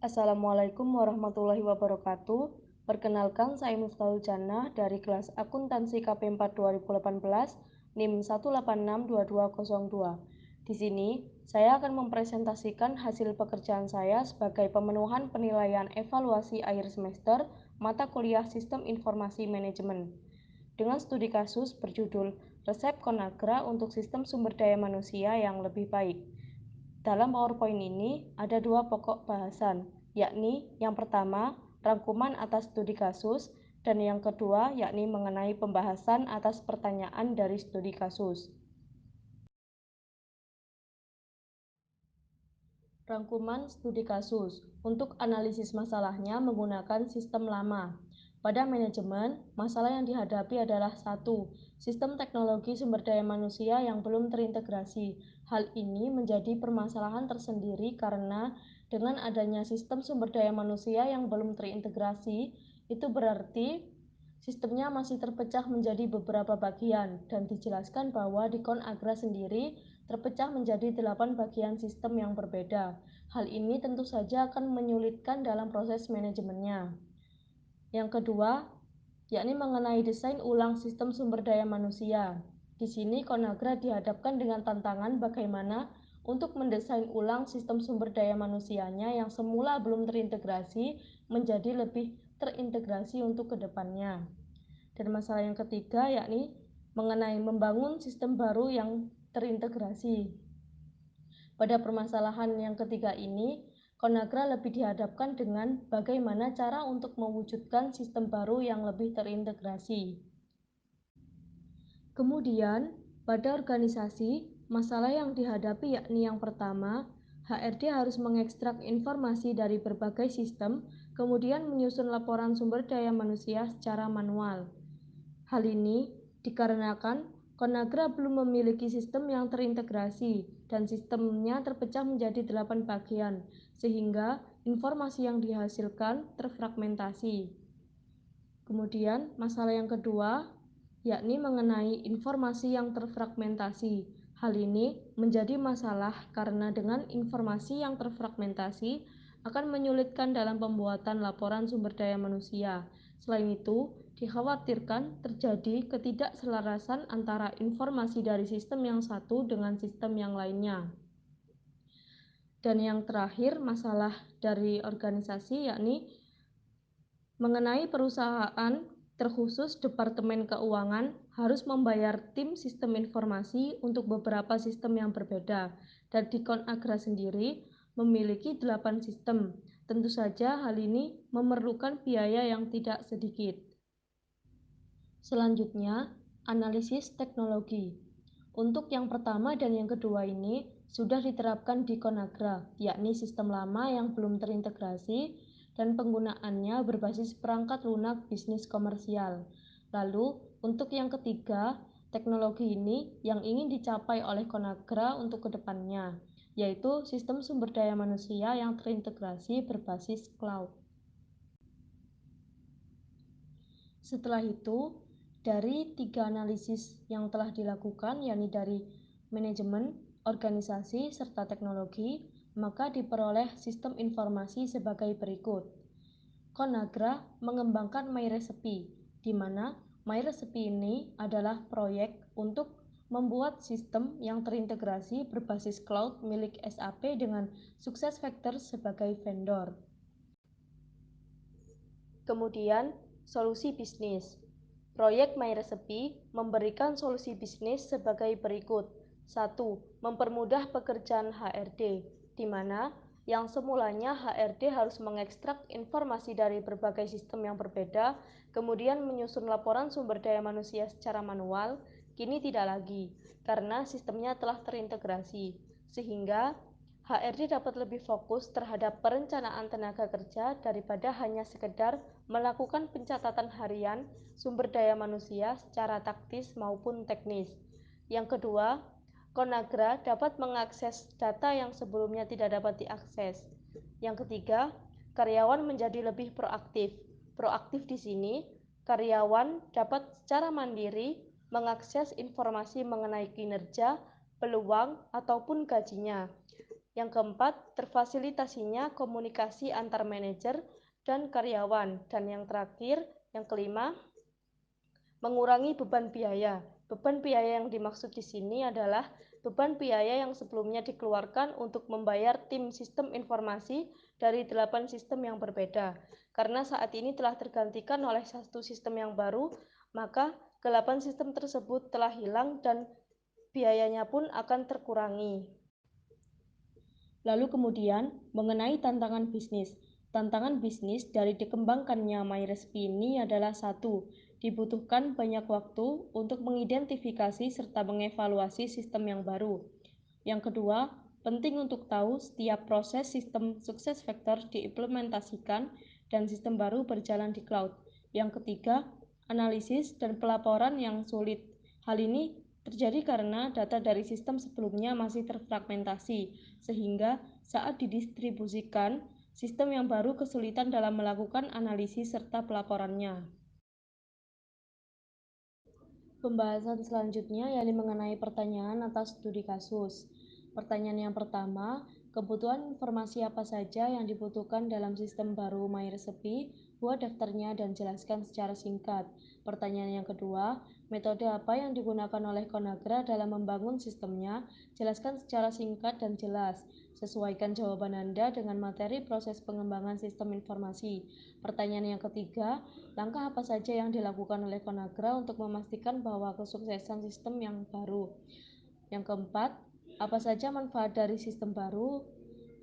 Assalamualaikum warahmatullahi wabarakatuh. Perkenalkan, saya Miftahul Jannah dari kelas Akuntansi KP4 2018, NIM 1862202. Di sini, saya akan mempresentasikan hasil pekerjaan saya sebagai pemenuhan penilaian evaluasi akhir semester mata kuliah Sistem Informasi Manajemen dengan studi kasus berjudul Resep Conagra untuk Sistem Sumber Daya Manusia yang Lebih Baik. Dalam PowerPoint ini ada dua pokok bahasan, yakni yang pertama, rangkuman atas studi kasus, dan yang kedua, yakni mengenai pembahasan atas pertanyaan dari studi kasus. Rangkuman studi kasus untuk analisis masalahnya menggunakan sistem lama. Pada manajemen, masalah yang dihadapi adalah satu, sistem teknologi sumber daya manusia yang belum terintegrasi. Hal ini menjadi permasalahan tersendiri karena dengan adanya sistem sumber daya manusia yang belum terintegrasi, itu berarti sistemnya masih terpecah menjadi beberapa bagian dan dijelaskan bahwa di Conagra sendiri terpecah menjadi 8 bagian sistem yang berbeda. Hal ini tentu saja akan menyulitkan dalam proses manajemennya. Yang kedua, yakni mengenai desain ulang sistem sumber daya manusia. Di sini Conagra dihadapkan dengan tantangan bagaimana untuk mendesain ulang sistem sumber daya manusianya yang semula belum terintegrasi menjadi lebih terintegrasi untuk kedepannya. Dan masalah yang ketiga yakni mengenai membangun sistem baru yang terintegrasi. Pada permasalahan yang ketiga ini, Conagra lebih dihadapkan dengan bagaimana cara untuk mewujudkan sistem baru yang lebih terintegrasi. Kemudian, pada organisasi, masalah yang dihadapi yakni yang pertama, HRD harus mengekstrak informasi dari berbagai sistem, kemudian menyusun laporan sumber daya manusia secara manual. Hal ini dikarenakan Conagra belum memiliki sistem yang terintegrasi dan sistemnya terpecah menjadi 8 bagian, sehingga informasi yang dihasilkan terfragmentasi. Kemudian masalah yang kedua, yakni mengenai informasi yang terfragmentasi. Hal ini menjadi masalah karena dengan informasi yang terfragmentasi akan menyulitkan dalam pembuatan laporan sumber daya manusia. Selain itu, dikhawatirkan terjadi ketidakselarasan antara informasi dari sistem yang satu dengan sistem yang lainnya. Dan yang terakhir, masalah dari organisasi yakni mengenai perusahaan, terkhusus Departemen Keuangan, harus membayar tim sistem informasi untuk beberapa sistem yang berbeda. Dan di Conagra sendiri memiliki 8 sistem. Tentu saja hal ini memerlukan biaya yang tidak sedikit. Selanjutnya, analisis teknologi. Untuk yang pertama dan yang kedua ini sudah diterapkan di Conagra, yakni sistem lama yang belum terintegrasi dan penggunaannya berbasis perangkat lunak bisnis komersial. Lalu, untuk yang ketiga, teknologi ini yang ingin dicapai oleh Conagra untuk kedepannya, yaitu sistem sumber daya manusia yang terintegrasi berbasis cloud. Setelah itu, dari 3 analisis yang telah dilakukan, yakni dari manajemen, organisasi, serta teknologi, maka diperoleh sistem informasi sebagai berikut. Conagra mengembangkan MyRecipe, di mana MyRecipe ini adalah proyek untuk membuat sistem yang terintegrasi berbasis cloud milik SAP dengan SuccessFactors sebagai vendor. Kemudian, solusi bisnis. Proyek MyRecipe memberikan solusi bisnis sebagai berikut. 1. Mempermudah pekerjaan HRD, di mana yang semulanya HRD harus mengekstrak informasi dari berbagai sistem yang berbeda, kemudian menyusun laporan sumber daya manusia secara manual, kini tidak lagi, karena sistemnya telah terintegrasi, sehingga HRD dapat lebih fokus terhadap perencanaan tenaga kerja daripada hanya sekedar melakukan pencatatan harian sumber daya manusia secara taktis maupun teknis. Yang kedua, Conagra dapat mengakses data yang sebelumnya tidak dapat diakses. Yang ketiga, karyawan menjadi lebih proaktif. Proaktif di sini, karyawan dapat secara mandiri mengakses informasi mengenai kinerja, peluang, ataupun gajinya. Yang keempat, terfasilitasinya komunikasi antar manajer dan karyawan. Dan yang terakhir, yang kelima, mengurangi beban biaya. Beban biaya yang dimaksud di sini adalah beban biaya yang sebelumnya dikeluarkan untuk membayar tim sistem informasi dari 8 sistem yang berbeda. Karena saat ini telah tergantikan oleh satu sistem yang baru, maka 8 sistem tersebut telah hilang dan biayanya pun akan terkurangi. Lalu kemudian mengenai tantangan bisnis. Tantangan bisnis dari dikembangkannya MyRespi ini adalah satu, dibutuhkan banyak waktu untuk mengidentifikasi serta mengevaluasi sistem yang baru. Yang kedua, penting untuk tahu setiap proses sistem SuccessFactors diimplementasikan dan sistem baru berjalan di cloud. Yang ketiga, analisis dan pelaporan yang sulit. Hal ini terjadi karena data dari sistem sebelumnya masih terfragmentasi, sehingga saat didistribusikan, sistem yang baru kesulitan dalam melakukan analisis serta pelaporannya. Pembahasan selanjutnya yakni mengenai pertanyaan atas studi kasus. Pertanyaan yang pertama, kebutuhan informasi apa saja yang dibutuhkan dalam sistem baru MyRecipe? Buat daftarnya dan jelaskan secara singkat. Pertanyaan yang kedua, metode apa yang digunakan oleh Conagra dalam membangun sistemnya? Jelaskan secara singkat dan jelas. Sesuaikan jawaban Anda dengan materi proses pengembangan sistem informasi. Pertanyaan yang ketiga, langkah apa saja yang dilakukan oleh Conagra untuk memastikan bahwa kesuksesan sistem yang baru? Yang keempat, apa saja manfaat dari sistem baru?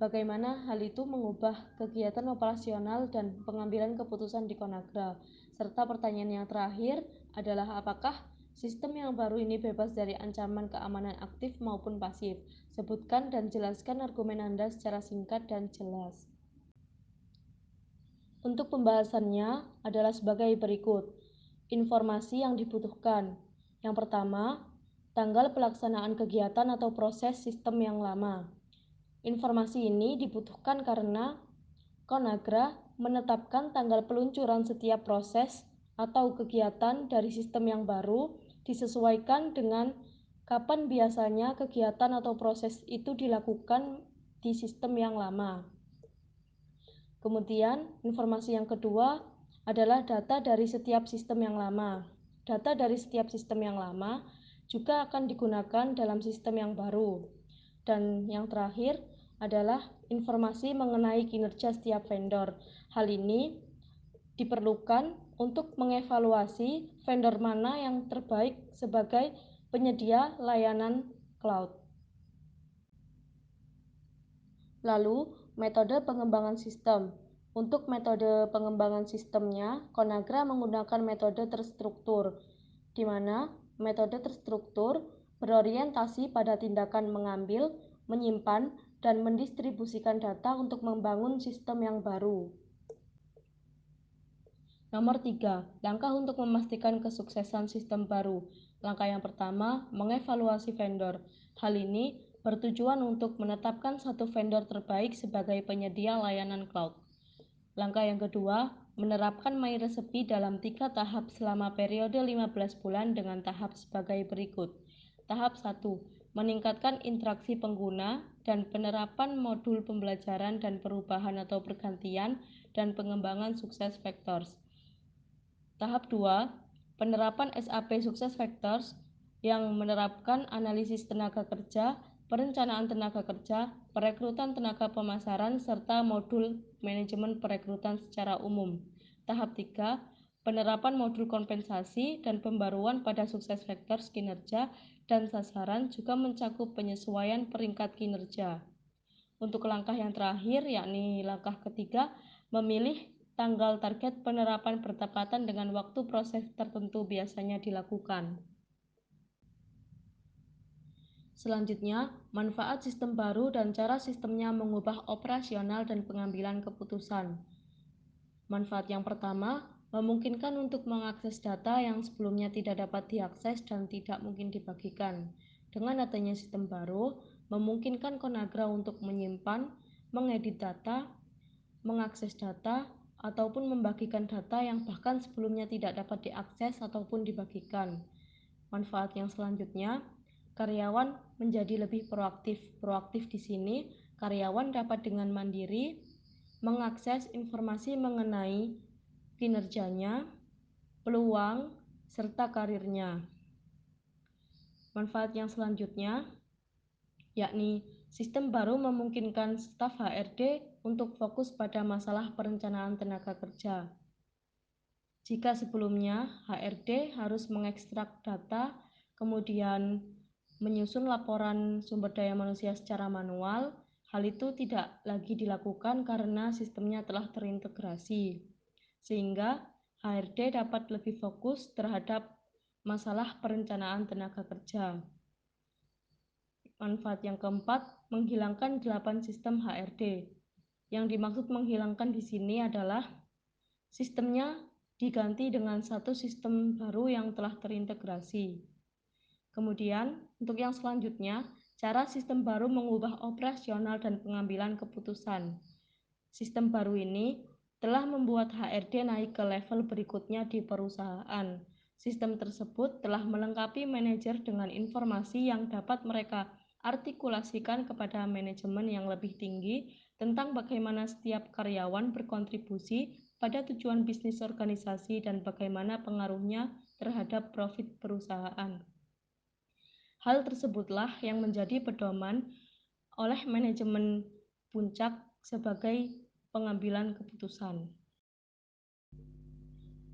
Bagaimana hal itu mengubah kegiatan operasional dan pengambilan keputusan di Conagra? Serta pertanyaan yang terakhir adalah apakah sistem yang baru ini bebas dari ancaman keamanan aktif maupun pasif? Sebutkan dan jelaskan argumen Anda secara singkat dan jelas. Untuk pembahasannya adalah sebagai berikut. Informasi yang dibutuhkan. Yang pertama, tanggal pelaksanaan kegiatan atau proses sistem yang lama. Informasi ini dibutuhkan karena Conagra menetapkan tanggal peluncuran setiap proses atau kegiatan dari sistem yang baru disesuaikan dengan kapan biasanya kegiatan atau proses itu dilakukan di sistem yang lama. Kemudian, informasi yang kedua adalah data dari setiap sistem yang lama. Data dari setiap sistem yang lama juga akan digunakan dalam sistem yang baru. Dan yang terakhir adalah informasi mengenai kinerja setiap vendor. Hal ini diperlukan untuk mengevaluasi vendor mana yang terbaik sebagai penyedia layanan cloud. Lalu, metode pengembangan sistem. Untuk metode pengembangan sistemnya, Conagra menggunakan metode terstruktur, di mana metode terstruktur berorientasi pada tindakan mengambil, menyimpan, dan mendistribusikan data untuk membangun sistem yang baru. Nomor 3, langkah untuk memastikan kesuksesan sistem baru. Langkah yang pertama, mengevaluasi vendor. Hal ini bertujuan untuk menetapkan satu vendor terbaik sebagai penyedia layanan cloud. Langkah yang kedua, menerapkan MyRecipe dalam 3 tahap selama periode 15 bulan dengan tahap sebagai berikut. Tahap 1, meningkatkan interaksi pengguna dan penerapan modul pembelajaran dan perubahan atau pergantian dan pengembangan SuccessFactors. Tahap 2, penerapan SAP SuccessFactors yang menerapkan analisis tenaga kerja, perencanaan tenaga kerja, perekrutan tenaga pemasaran, serta modul manajemen perekrutan secara umum. Tahap 3, penerapan modul kompensasi dan pembaruan pada SuccessFactors kinerja dan sasaran juga mencakup penyesuaian peringkat kinerja. Untuk langkah yang terakhir, yakni langkah ketiga, memilih tanggal target penerapan bertepatan dengan waktu proses tertentu biasanya dilakukan. Selanjutnya, manfaat sistem baru dan cara sistemnya mengubah operasional dan pengambilan keputusan. Manfaat yang pertama, memungkinkan untuk mengakses data yang sebelumnya tidak dapat diakses dan tidak mungkin dibagikan. Dengan adanya sistem baru, memungkinkan Conagra untuk menyimpan, mengedit data, mengakses data, ataupun membagikan data yang bahkan sebelumnya tidak dapat diakses ataupun dibagikan. Manfaat yang selanjutnya, karyawan menjadi lebih proaktif. Proaktif di sini karyawan dapat dengan mandiri mengakses informasi mengenai kinerjanya, peluang, serta karirnya. Manfaat yang selanjutnya, yakni sistem baru memungkinkan staf HRD untuk fokus pada masalah perencanaan tenaga kerja. Jika sebelumnya HRD harus mengekstrak data, kemudian menyusun laporan sumber daya manusia secara manual, hal itu tidak lagi dilakukan karena sistemnya telah terintegrasi, sehingga HRD dapat lebih fokus terhadap masalah perencanaan tenaga kerja. Manfaat yang keempat, menghilangkan 8 sistem HRD. Yang dimaksud menghilangkan di sini adalah sistemnya diganti dengan satu sistem baru yang telah terintegrasi. Kemudian, untuk yang selanjutnya, cara sistem baru mengubah operasional dan pengambilan keputusan. Sistem baru ini telah membuat HRD naik ke level berikutnya di perusahaan. Sistem tersebut telah melengkapi manajer dengan informasi yang dapat mereka artikulasikan kepada manajemen yang lebih tinggi tentang bagaimana setiap karyawan berkontribusi pada tujuan bisnis organisasi dan bagaimana pengaruhnya terhadap profit perusahaan. Hal tersebutlah yang menjadi pedoman oleh manajemen puncak sebagai pengambilan keputusan.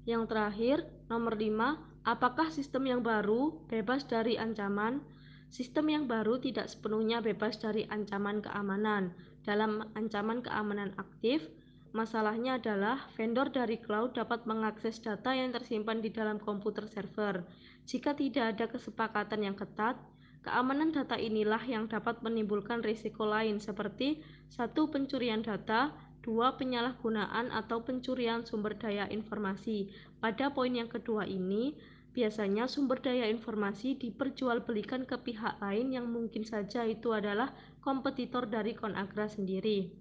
Yang terakhir, nomor 5, apakah sistem yang baru bebas dari ancaman? Sistem yang baru tidak sepenuhnya bebas dari ancaman keamanan. Dalam ancaman keamanan aktif, masalahnya adalah vendor dari cloud dapat mengakses data yang tersimpan di dalam komputer server. Jika tidak ada kesepakatan yang ketat, keamanan data inilah yang dapat menimbulkan risiko lain seperti 1. Pencurian data, 2. Penyalahgunaan atau pencurian sumber daya informasi. Pada poin yang kedua ini, biasanya sumber daya informasi diperjualbelikan ke pihak lain yang mungkin saja itu adalah kompetitor dari Conagra sendiri.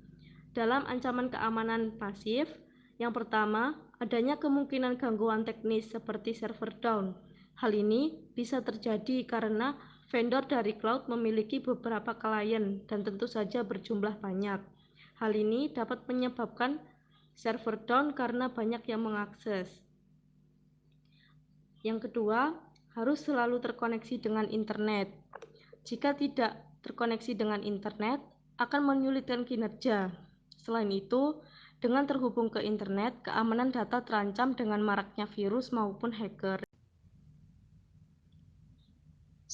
Dalam ancaman keamanan pasif, yang pertama, adanya kemungkinan gangguan teknis seperti server down. Hal ini bisa terjadi karena vendor dari cloud memiliki beberapa klien dan tentu saja berjumlah banyak. Hal ini dapat menyebabkan server down karena banyak yang mengakses. Yang kedua, harus selalu terkoneksi dengan internet. Jika tidak terkoneksi dengan internet, akan menyulitkan kinerja. Selain itu, dengan terhubung ke internet, keamanan data terancam dengan maraknya virus maupun hacker.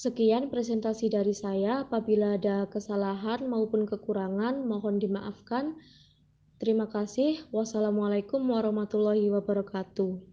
Sekian presentasi dari saya. Apabila ada kesalahan maupun kekurangan, mohon dimaafkan. Terima kasih. Wassalamualaikum warahmatullahi wabarakatuh.